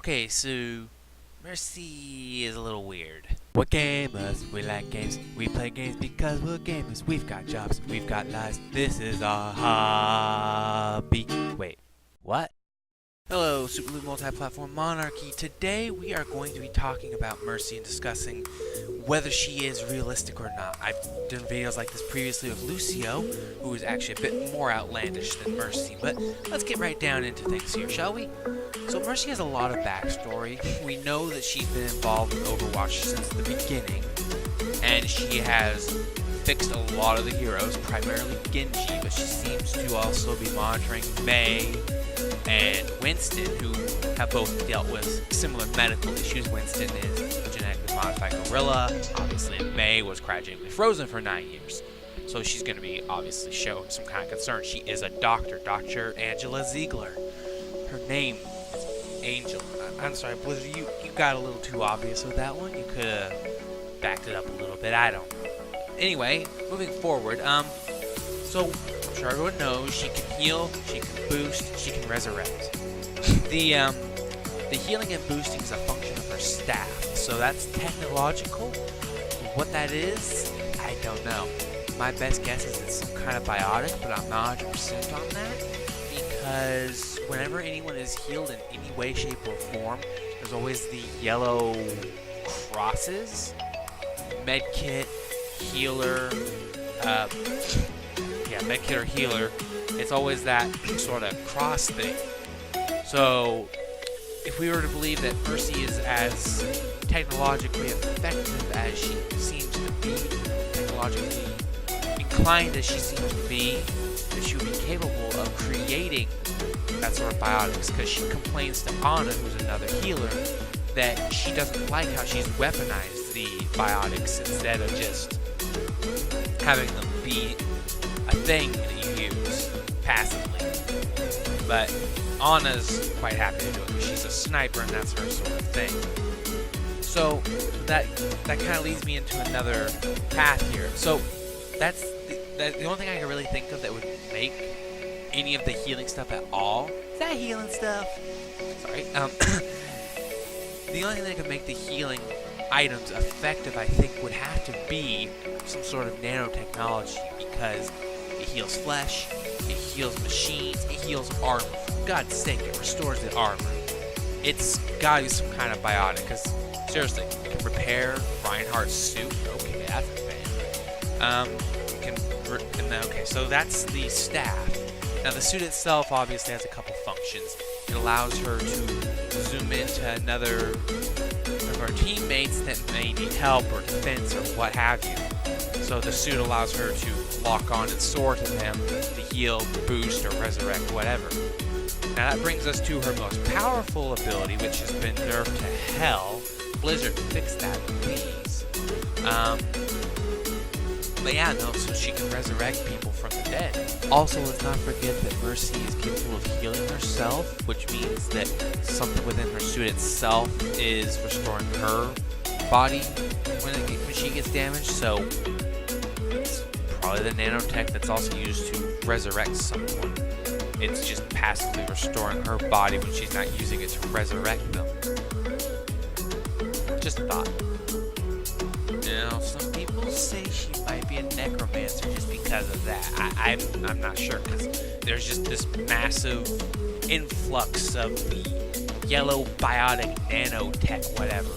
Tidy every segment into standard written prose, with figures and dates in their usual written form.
Okay, so Mercy is a little weird. We're gamers, we like games, we play games because we're gamers. We've got jobs, we've got lives, this is our hobby. Wait, what? Hello, SuperLute multi-platform monarchy. Today we are going to be talking about Mercy and discussing whether she is realistic or not. I've done videos like this previously with Lucio, who is actually a bit more outlandish than Mercy, but let's get right down into things here, shall we? So Mercy has a lot of backstory. We know that she's been involved with Overwatch since the beginning, and she has fixed a lot of the heroes, primarily Genji, but she seems to also be monitoring Mei and Winston, who have both dealt with similar medical issues. Winston is a genetically modified gorilla, obviously, and Mei was cryogenically frozen for 9 years. So she's going to be obviously showing some kind of concern. She is a doctor, Dr. Angela Ziegler. Her name is Angel. I'm sorry, Blizzard, you got a little too obvious with that one. You could have backed it up a little bit. I don't know. Anyway, moving forward, so I'm sure everyone knows she can heal, she can boost, she can resurrect. The healing and boosting is a function of her staff, so that's technological. What that is, I don't know. My best guess is it's some kind of biotic, but I'm not 100% on that, because whenever anyone is healed in any way, shape, or form, there's always the yellow crosses, medkit, healer, medkit or healer. It's always that sort of cross thing. So if we were to believe that Mercy is as technologically effective as she seems to be, technologically inclined as she seems to be, that she would be capable of creating that sort of biotics, because she complains to Anna, who's another healer, that she doesn't like how she's weaponized the biotics instead of just having them be a thing that you use passively. But Anna's quite happy to do it because she's a sniper and that's her sort of thing. So that kind of leads me into another path here. So that's the only thing I can really think of that would make any of the healing stuff at all. Is that healing stuff? Sorry. The only thing that could make the healing items effective, I think, would have to be some sort of nanotechnology, because it heals flesh, it heals machines, it heals armor. For God's sake, it restores the armor. It's gotta be some kind of biotic, because seriously, it can repair Reinhardt's suit. Okay, that's a thing. Okay, so that's the staff. Now the suit itself obviously has a couple functions. It allows her to zoom into another of her teammates that may need help or defense or what have you. So the suit allows her to lock on and soar to them to heal, boost, or resurrect, whatever. Now that brings us to her most powerful ability, which has been nerfed to hell. Blizzard, fix that, please. But yeah, no, so she can resurrect people from the dead. Also, let's not forget that Mercy is capable of healing herself, which means that something within her suit itself is restoring her body when she gets damaged. So it's probably the nanotech that's also used to resurrect someone. It's just passively restoring her body when she's not using it to resurrect them. Just a thought. Now, some people say she might be a necromancer just because of that. I'm not sure, because there's just this massive influx of the yellow biotic nanotech whatever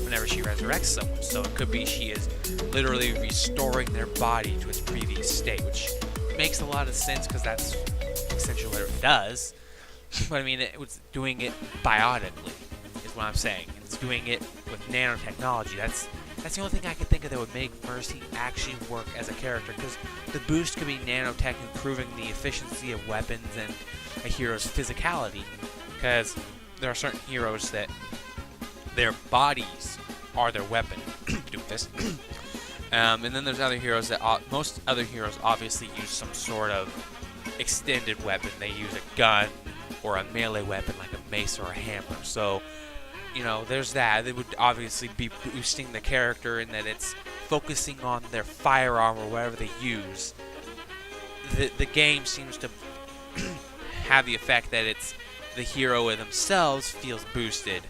whenever she resurrects someone. So it could be she is literally restoring their body to its previous state, which makes a lot of sense because that's essentially what it does. But I mean, it was doing it biotically, is what I'm saying. It's doing it with nanotechnology. That's the only thing I can think of that would make Mercy actually work as a character, because the boost could be nanotech improving the efficiency of weapons and a hero's physicality, because there are certain heroes that their bodies are their weapon. Doofus. And then there's other heroes that most other heroes obviously use some sort of extended weapon. They use a gun or a melee weapon like a mace or a hammer. So you know, there's that. They would obviously be boosting the character in that it's focusing on their firearm or whatever they use. The game seems to have the effect that it's the hero themselves feels boosted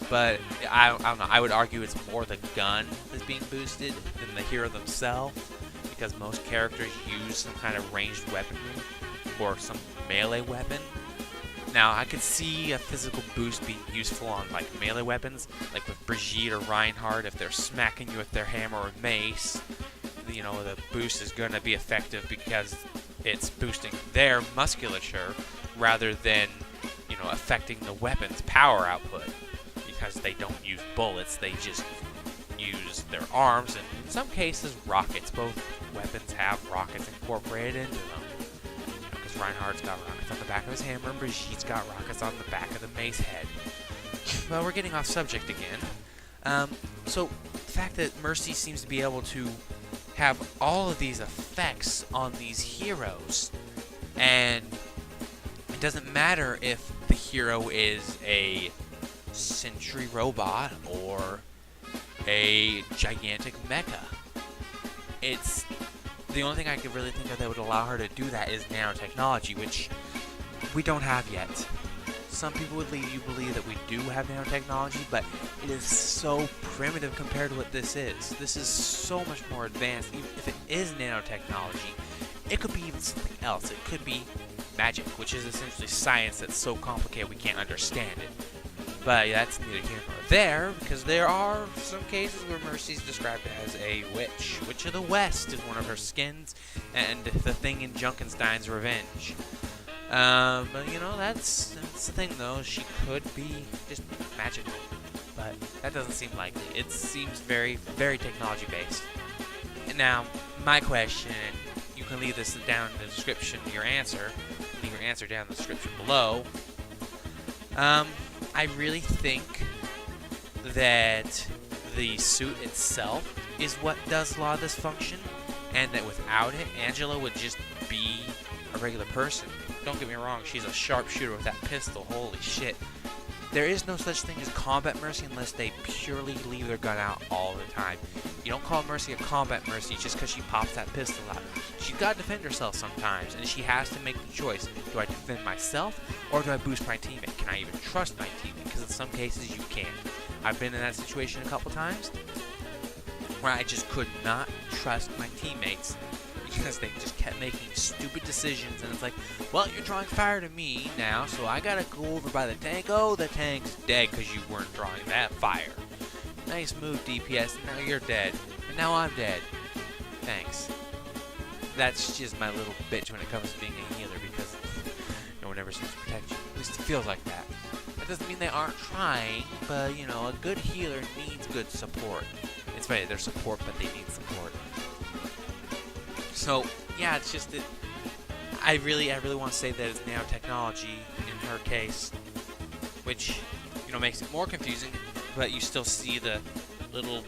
but I don't know. I would argue it's more the gun that's being boosted than the hero themselves, because most characters use some kind of ranged weaponry or some melee weapon. Now, I could see a physical boost being useful on like melee weapons, like with Brigitte or Reinhardt. If they're smacking you with their hammer or mace, you know, the boost is going to be effective because it's boosting their musculature rather than, you know, affecting the weapon's power output, because they don't use bullets, they just use their arms, and in some cases rockets. Both weapons have rockets incorporated into them. Because Reinhardt's got rockets on the back of his hammer, and Brigitte's got rockets on the back of the mace head. Well, we're getting off subject again. So, the fact that Mercy seems to be able to have all of these effects on these heroes, and it doesn't matter if the hero is a sentry robot or a gigantic mecha. It's the only thing I could really think of that would allow her to do that is nanotechnology, which we don't have yet. Some people would lead you believe that we do have nanotechnology, but it is so primitive compared to what this is. This is so much more advanced. Even if it is nanotechnology, it could be even something else. It could be magic, which is essentially science that's so complicated we can't understand it. But yeah, that's neither here nor there, because there are some cases where Mercy's described as a witch. Witch of the West is one of her skins, and the thing in Junkenstein's Revenge. But you know, that's the thing though. She could be just magical, but that doesn't seem likely. It seems very, very technology based. And now, my question, you can leave this down in the description, your answer. Leave your answer down in the description below. I really think that the suit itself is what does a lot of this function, and that without it, Angela would just be a regular person. Don't get me wrong, she's a sharpshooter with that pistol, holy shit. There is no such thing as combat Mercy unless they purely leave their gun out all the time. You don't call Mercy a combat Mercy just because she pops that pistol out. She's got to defend herself sometimes, and she has to make the choice. Do I defend myself, or do I boost my teammate? Can I even trust my teammate? Because in some cases you can't. I've been in that situation a couple times where I just could not trust my teammates because they just kept making stupid decisions, and it's like, well, you're drawing fire to me now, so I gotta go over by the tank. Oh, the tank's dead because you weren't drawing that fire. Nice move, DPS, and now you're dead. And now I'm dead. Thanks. That's just my little bitch when it comes to being a healer, because no one ever seems to protect you. At least it feels like that. That doesn't mean they aren't trying, but, you know, a good healer needs good support. It's funny, they're support, but they need support. So, yeah, it's just that I really want to say that it's nanotechnology in her case, which, you know, makes it more confusing, but you still see the little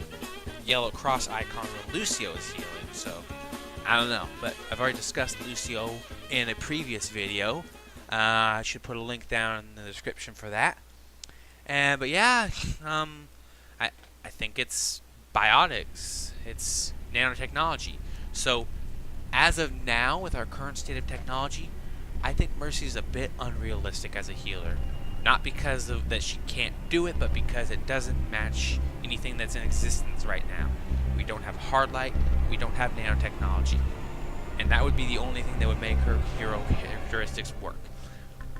yellow cross icon where Lucio is healing, so I don't know. But I've already discussed Lucio in a previous video. I should put a link down in the description for that. But yeah, I think it's biotics. It's nanotechnology. So, as of now, with our current state of technology, I think Mercy's a bit unrealistic as a healer. Not because of that she can't do it, but because it doesn't match anything that's in existence right now. We don't have hard light, we don't have nanotechnology. And that would be the only thing that would make her hero characteristics work.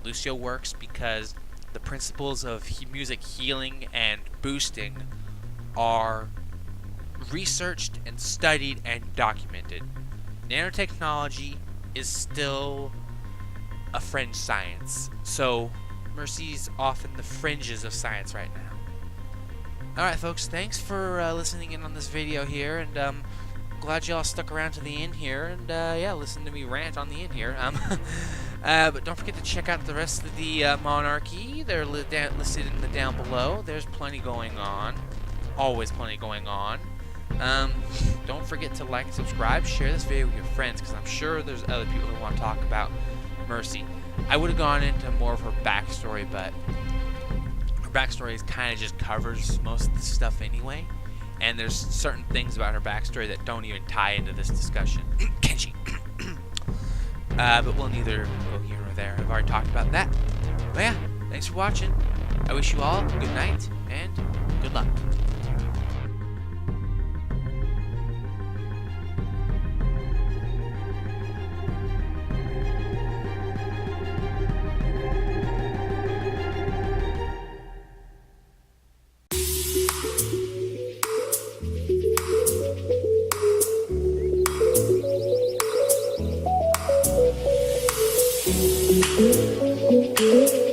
Lucio works because the principles of music healing and boosting are researched and studied and documented. Nanotechnology is still a fringe science, so Mercy's off in the fringes of science right now. Alright folks, thanks for listening in on this video here, and glad y'all stuck around to the end here, and yeah, listen to me rant on the end here. But don't forget to check out the rest of the monarchy. They're listed in the down below. There's plenty going on. Always plenty going on. Don't forget to like and subscribe, share this video with your friends, because I'm sure there's other people who want to talk about Mercy. I would have gone into more of her backstory, but her backstory kind of just covers most of the stuff anyway, and there's certain things about her backstory that don't even tie into this discussion. Kenji. But we'll neither go here nor there. I've already talked about that. But yeah, thanks for watching. I wish you all good night and good luck. Thank you.